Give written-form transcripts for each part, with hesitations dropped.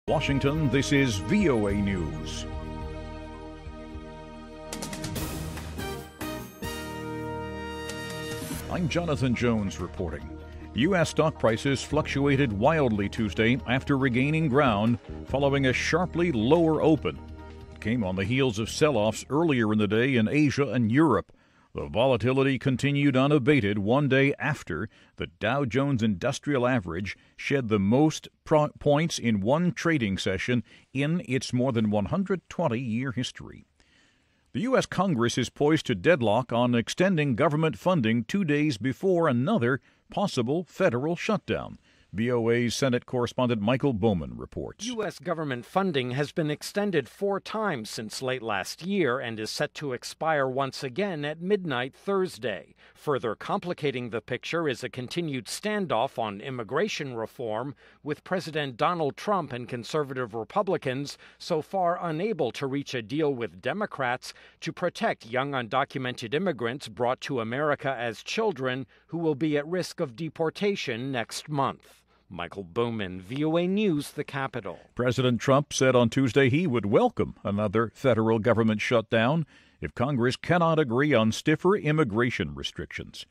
Washington, this is VOA News. I'm Jonathan Jones reporting. U.S. stock prices fluctuated wildly Tuesday after regaining ground following a sharply lower open. It came on the heels of sell-offs earlier in the day in Asia and Europe. The volatility continued unabated one day after the Dow Jones Industrial Average shed the most points in one trading session in its more than 120-year history. The U.S. Congress is poised to deadlock on extending government funding 2 days before another possible federal shutdown. VOA Senate Correspondent Michael Bowman reports. U.S. government funding has been extended 4 times since late last year and is set to expire once again at midnight Thursday. Further complicating the picture is a continued standoff on immigration reform, with President Donald Trump and conservative Republicans so far unable to reach a deal with Democrats to protect young undocumented immigrants brought to America as children who will be at risk of deportation next month. Michael Bowman, VOA News, the Capitol. President Trump said on Tuesday he would welcome another federal government shutdown if Congress cannot agree on stiffer immigration restrictions.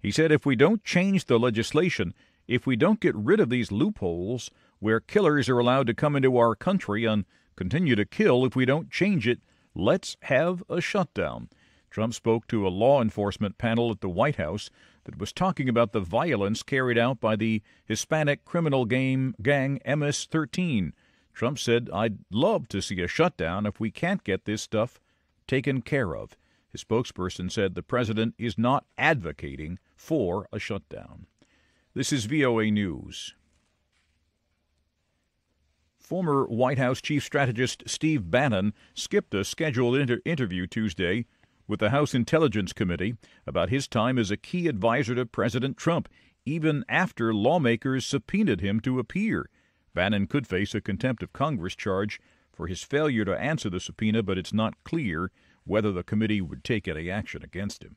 He said if we don't change the legislation, if we don't get rid of these loopholes where killers are allowed to come into our country and continue to kill, if we don't change it, let's have a shutdown. Trump spoke to a law enforcement panel at the White House that was talking about the violence carried out by the Hispanic criminal gang MS-13. Trump said, "I'd love to see a shutdown if we can't get this stuff taken care of." His spokesperson said the president is not advocating for a shutdown. This is VOA News. Former White House Chief Strategist Steve Bannon skipped a scheduled interview Tuesday with the House Intelligence Committee about his time as a key advisor to President Trump, even after lawmakers subpoenaed him to appear. Bannon could face a contempt of Congress charge for his failure to answer the subpoena, but it's not clear whether the committee would take any action against him.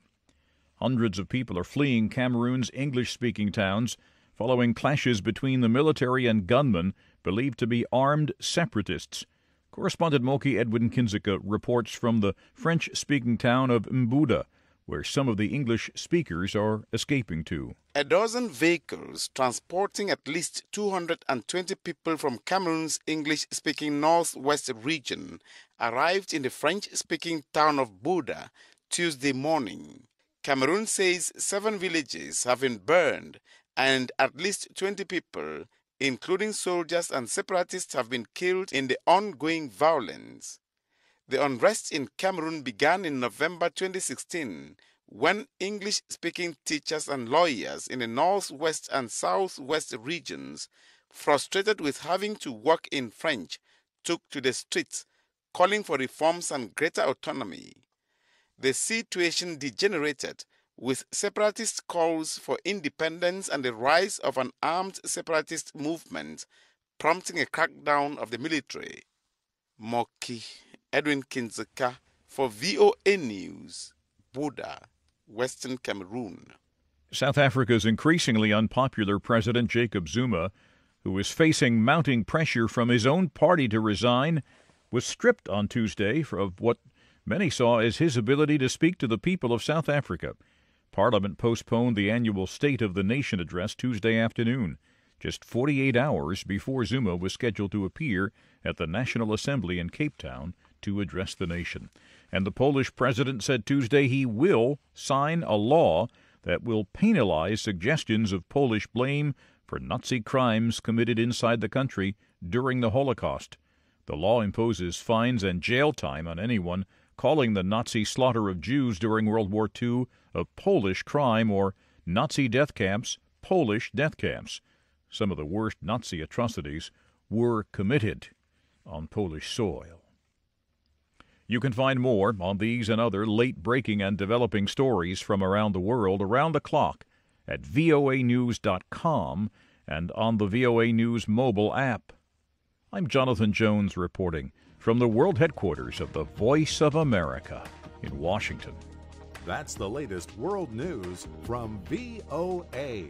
Hundreds of people are fleeing Cameroon's English-speaking towns following clashes between the military and gunmen believed to be armed separatists. Correspondent Moki Edwin Kindzeka reports from the French-speaking town of Mbouda, where some of the English speakers are escaping to. A dozen vehicles transporting at least 220 people from Cameroon's English-speaking northwest region arrived in the French-speaking town of Mbouda Tuesday morning. Cameroon says 7 villages have been burned and at least 20 people, including soldiers and separatists, have been killed in the ongoing violence. The unrest in Cameroon began in November 2016 when English-speaking teachers and lawyers in the northwest and southwest regions, frustrated with having to work in French, took to the streets, calling for reforms and greater autonomy. The situation degenerated with separatist calls for independence and the rise of an armed separatist movement, prompting a crackdown of the military. Moki Edwin Kindzeka for VOA News, Mbouda, Western Cameroon. South Africa's increasingly unpopular President Jacob Zuma, who is facing mounting pressure from his own party to resign, was stripped on Tuesday of what many saw as his ability to speak to the people of South Africa. Parliament postponed the annual State of the Nation address Tuesday afternoon, just 48 hours before Zuma was scheduled to appear at the National Assembly in Cape Town to address the nation. And the Polish president said Tuesday he will sign a law that will penalize suggestions of Polish blame for Nazi crimes committed inside the country during the Holocaust. The law imposes fines and jail time on anyone calling the Nazi slaughter of Jews during World War II a Polish crime, or Nazi death camps, Polish death camps. Some of the worst Nazi atrocities were committed on Polish soil. You can find more on these and other late-breaking and developing stories from around the world around the clock at voanews.com and on the VOA News mobile app. I'm Jonathan Jones reporting from the world headquarters of the Voice of America in Washington. That's the latest world news from VOA.